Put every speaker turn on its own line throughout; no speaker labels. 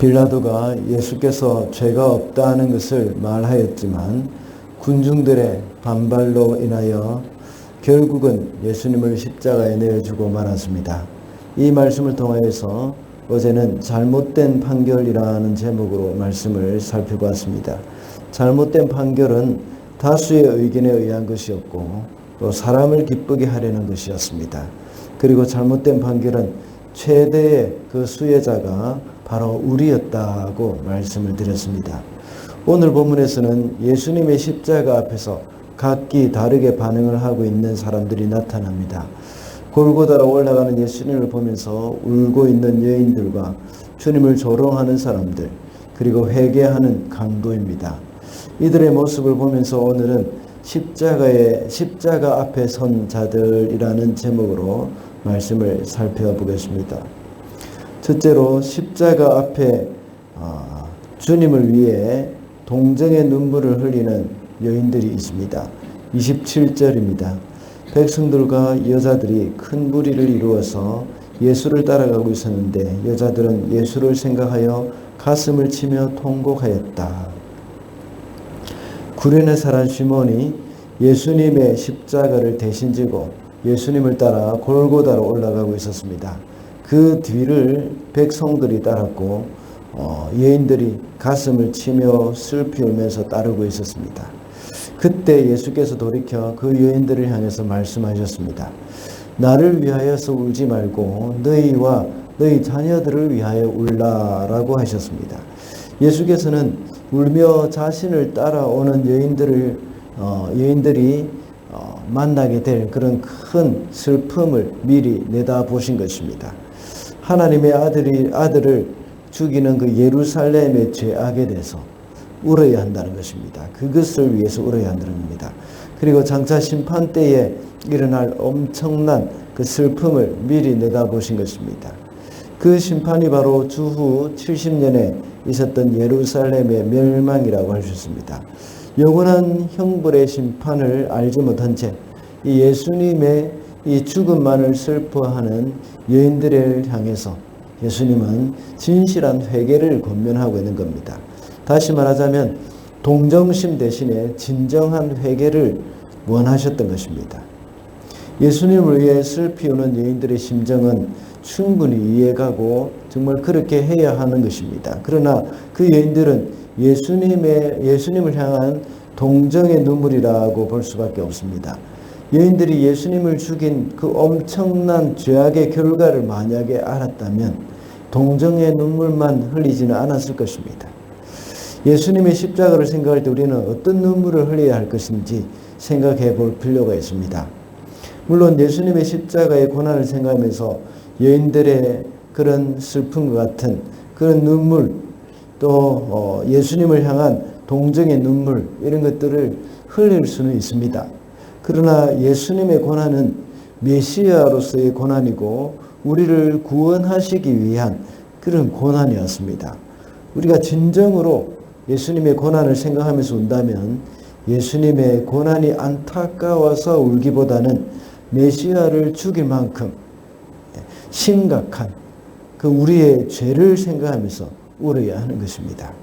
빌라도가 예수께서 죄가 없다는 것을 말하였지만 군중들의 반발로 인하여 결국은 예수님을 십자가에 내어주고 말았습니다. 이 말씀을 통하여서 어제는 잘못된 판결이라는 제목으로 말씀을 살펴봤습니다. 잘못된 판결은 다수의 의견에 의한 것이었고 또 사람을 기쁘게 하려는 것이었습니다. 그리고 잘못된 판결은 최대의 그 수혜자가 바로 우리였다고 말씀을 드렸습니다. 오늘 본문에서는 예수님의 십자가 앞에서 각기 다르게 반응을 하고 있는 사람들이 나타납니다. 골고다로 올라가는 예수님을 보면서 울고 있는 여인들과 주님을 조롱하는 사람들, 그리고 회개하는 강도입니다. 이들의 모습을 보면서 오늘은 십자가 앞에 선 자들이라는 제목으로 말씀을 살펴보겠습니다. 첫째로 십자가 앞에 주님을 위해 동정의 눈물을 흘리는 여인들이 있습니다. 27절입니다. 백성들과 여자들이 큰 무리를 이루어서 예수를 따라가고 있었는데 여자들은 예수를 생각하여 가슴을 치며 통곡하였다. 구레네 사람 시몬이 예수님의 십자가를 대신 지고 예수님을 따라 골고다로 올라가고 있었습니다. 그 뒤를 백성들이 따랐고 여인들이 가슴을 치며 슬피 울면서 따르고 있었습니다. 그때 예수께서 돌이켜 그 여인들을 향해서 말씀하셨습니다. 나를 위하여서 울지 말고 너희와 너희 자녀들을 위하여 울라라고 하셨습니다. 예수께서는 울며 자신을 따라오는 여인들이 만나게 될 그런 큰 슬픔을 미리 내다보신 것입니다. 하나님의 아들을 죽이는 그 예루살렘의 죄악에 대해서 울어야 한다는 것입니다. 그것을 위해서 울어야 한다는 겁니다. 그리고 장차 심판 때에 일어날 엄청난 그 슬픔을 미리 내다보신 것입니다. 그 심판이 바로 주후 70년에 있었던 예루살렘의 멸망이라고 할 수 있습니다. 영원한 형벌의 심판을 알지 못한 채 이 예수님의 이 죽음만을 슬퍼하는 여인들을 향해서 예수님은 진실한 회개를 권면하고 있는 겁니다. 다시 말하자면 동정심 대신에 진정한 회개를 원하셨던 것입니다. 예수님을 위해 슬피 우는 여인들의 심정은 충분히 이해가고 정말 그렇게 해야 하는 것입니다. 그러나 그 여인들은 예수님을 향한 동정의 눈물이라고 볼 수밖에 없습니다. 여인들이 예수님을 죽인 그 엄청난 죄악의 결과를 만약에 알았다면 동정의 눈물만 흘리지는 않았을 것입니다. 예수님의 십자가를 생각할 때 우리는 어떤 눈물을 흘려야 할 것인지 생각해 볼 필요가 있습니다. 물론 예수님의 십자가의 고난을 생각하면서 여인들의 그런 슬픔과 같은 그런 눈물, 또 예수님을 향한 동정의 눈물, 이런 것들을 흘릴 수는 있습니다. 그러나 예수님의 고난은 메시아로서의 고난이고 우리를 구원하시기 위한 그런 고난이었습니다. 우리가 진정으로 예수님의 고난을 생각하면서 운다면 예수님의 고난이 안타까워서 울기보다는 메시아를 죽일 만큼 심각한 그 우리의 죄를 생각하면서 울어야 하는 것입니다.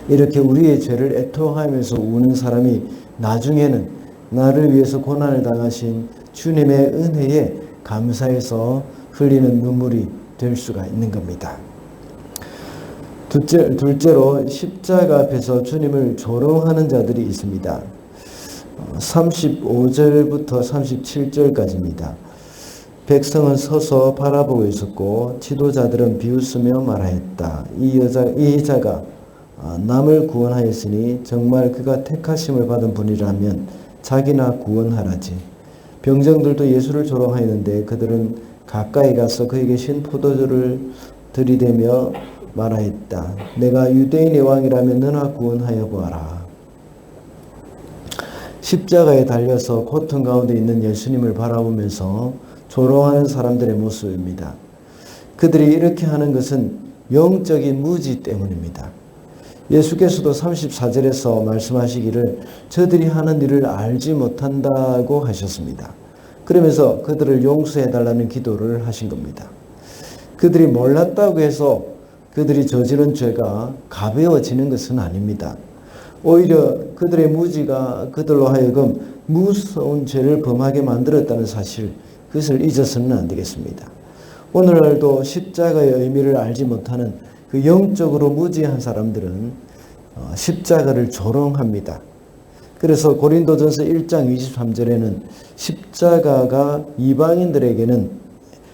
이렇게 우리의 죄를 애통하면서 우는 사람이 나중에는 나를 위해서 고난을 당하신 주님의 은혜에 감사해서 흘리는 눈물이 될 수가 있는 겁니다. 둘째로 십자가 앞에서 주님을 조롱하는 자들이 있습니다. 35절부터 37절까지입니다. 백성은 서서 바라보고 있었고 지도자들은 비웃으며 말하였다. 이 자가 남을 구원하였으니 정말 그가 택하심을 받은 분이라면 자기나 구원하라지. 병정들도 예수를 조롱하였는데 그들은 가까이 가서 그에게 신 포도주를 들이대며 말하였다. 내가 유대인의 왕이라면 너나 구원하여 보아라. 십자가에 달려서 고통 가운데 있는 예수님을 바라보면서 조롱하는 사람들의 모습입니다. 그들이 이렇게 하는 것은 영적인 무지 때문입니다. 예수께서도 34절에서 말씀하시기를 저들이 하는 일을 알지 못한다고 하셨습니다. 그러면서 그들을 용서해 달라는 기도를 하신 겁니다. 그들이 몰랐다고 해서 그들이 저지른 죄가 가벼워지는 것은 아닙니다. 오히려 그들의 무지가 그들로 하여금 무서운 죄를 범하게 만들었다는 사실, 그것을 잊어서는 안 되겠습니다. 오늘날도 십자가의 의미를 알지 못하는 그 영적으로 무지한 사람들은 십자가를 조롱합니다. 그래서 고린도전서 1장 23절에는 십자가가 이방인들에게는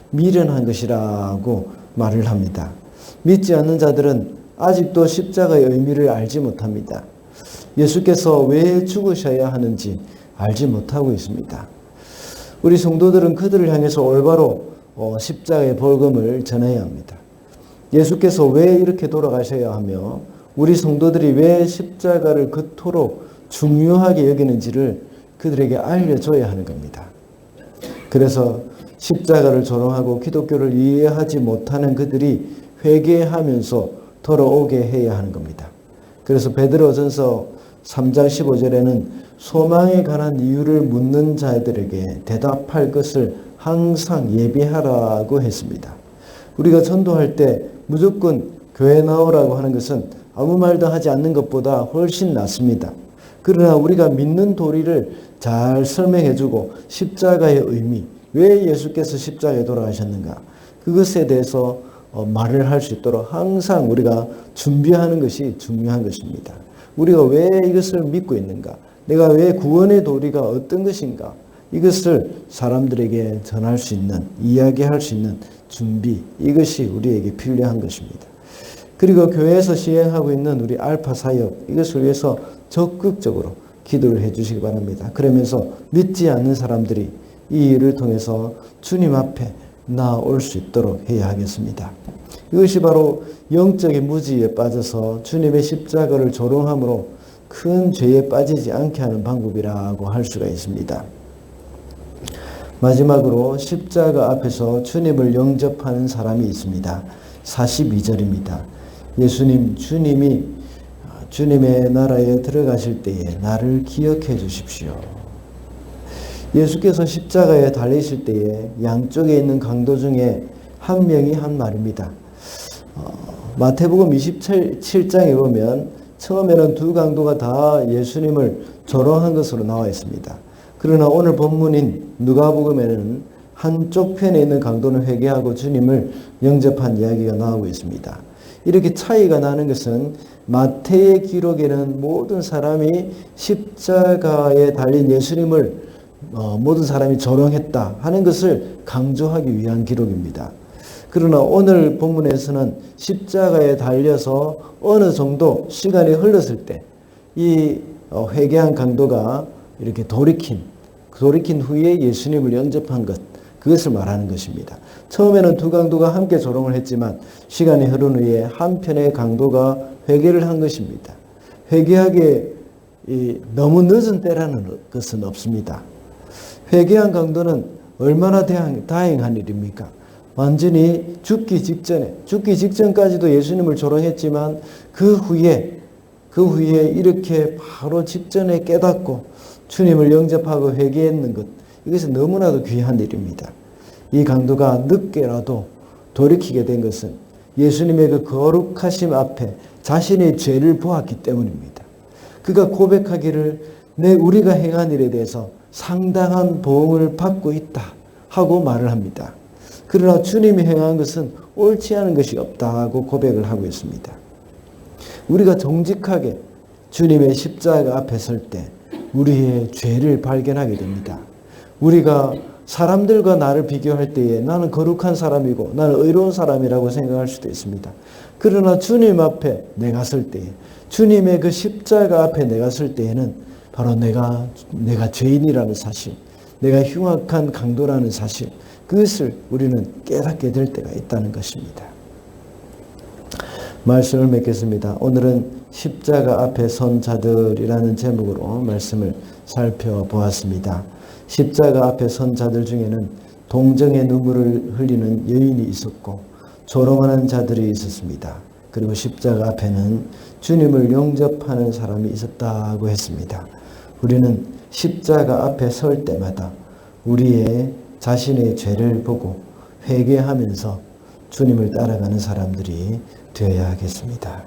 미련한 것이라고 말을 합니다. 믿지 않는 자들은 아직도 십자가의 의미를 알지 못합니다. 예수께서 왜 죽으셔야 하는지 알지 못하고 있습니다. 우리 성도들은 그들을 향해서 올바로 십자가의 복음을 전해야 합니다. 예수께서 왜 이렇게 돌아가셔야 하며 우리 성도들이 왜 십자가를 그토록 중요하게 여기는지를 그들에게 알려줘야 하는 겁니다. 그래서 십자가를 조롱하고 기독교를 이해하지 못하는 그들이 회개하면서 돌아오게 해야 하는 겁니다. 그래서 베드로전서 3장 15절에는 소망에 관한 이유를 묻는 자들에게 대답할 것을 항상 예비하라고 했습니다. 우리가 전도할 때 무조건 교회 나오라고 하는 것은 아무 말도 하지 않는 것보다 훨씬 낫습니다. 그러나 우리가 믿는 도리를 잘 설명해주고 십자가의 의미, 왜 예수께서 십자가에 돌아가셨는가, 그것에 대해서 말을 할 수 있도록 항상 우리가 준비하는 것이 중요한 것입니다. 우리가 왜 이것을 믿고 있는가, 내가 왜 구원의 도리가 어떤 것인가, 이것을 사람들에게 전할 수 있는, 이야기할 수 있는 준비, 이것이 우리에게 필요한 것입니다. 그리고 교회에서 시행하고 있는 우리 알파 사역, 이것을 위해서 적극적으로 기도를 해 주시기 바랍니다. 그러면서 믿지 않는 사람들이 이 일을 통해서 주님 앞에 나올 수 있도록 해야 하겠습니다. 이것이 바로 영적인 무지에 빠져서 주님의 십자가를 조롱함으로 큰 죄에 빠지지 않게 하는 방법이라고 할 수가 있습니다. 마지막으로 십자가 앞에서 주님을 영접하는 사람이 있습니다. 42절입니다. 주님이 주님의 나라에 들어가실 때에 나를 기억해 주십시오. 예수께서 십자가에 달리실 때에 양쪽에 있는 강도 중에 한 명이 한 말입니다. 마태복음 27장에 보면 처음에는 두 강도가 다 예수님을 조롱한 것으로 나와 있습니다. 그러나 오늘 본문인 누가복음에는 한쪽 편에 있는 강도는 회개하고 주님을 영접한 이야기가 나오고 있습니다. 이렇게 차이가 나는 것은 마태의 기록에는 모든 사람이 십자가에 달린 예수님을 모든 사람이 조롱했다 하는 것을 강조하기 위한 기록입니다. 그러나 오늘 본문에서는 십자가에 달려서 어느 정도 시간이 흘렀을 때 이 회개한 강도가 이렇게 돌이킨 후에 예수님을 영접한 것, 그것을 말하는 것입니다. 처음에는 두 강도가 함께 조롱을 했지만 시간이 흐른 후에 한편의 강도가 회개를 한 것입니다. 회개하기에 너무 늦은 때라는 것은 없습니다. 회개한 강도는 얼마나 다행한 일입니까? 완전히 죽기 직전까지도 예수님을 조롱했지만 그 후에 이렇게 바로 직전에 깨닫고 주님을 영접하고 회개했는 것, 이것은 너무나도 귀한 일입니다. 이 강도가 늦게라도 돌이키게 된 것은 예수님의 그 거룩하심 앞에 자신의 죄를 보았기 때문입니다. 그가 고백하기를 우리가 행한 일에 대해서 상당한 보응을 받고 있다 하고 말을 합니다. 그러나 주님이 행한 것은 옳지 않은 것이 없다고 고백을 하고 있습니다. 우리가 정직하게 주님의 십자가 앞에 설 때 우리의 죄를 발견하게 됩니다. 우리가 사람들과 나를 비교할 때에 나는 거룩한 사람이고 나는 의로운 사람이라고 생각할 수도 있습니다. 그러나 주님 앞에 내가 설 때에, 주님의 그 십자가 앞에 내가 설 때에는 바로 내가 죄인이라는 사실, 내가 흉악한 강도라는 사실, 그것을 우리는 깨닫게 될 때가 있다는 것입니다. 말씀을 맺겠습니다. 오늘은 십자가 앞에 선 자들이라는 제목으로 말씀을 살펴보았습니다. 십자가 앞에 선 자들 중에는 동정의 눈물을 흘리는 여인이 있었고 조롱하는 자들이 있었습니다. 그리고 십자가 앞에는 주님을 영접하는 사람이 있었다고 했습니다. 우리는 십자가 앞에 설 때마다 우리의 자신의 죄를 보고 회개하면서 주님을 따라가는 사람들이 되어야 하겠습니다.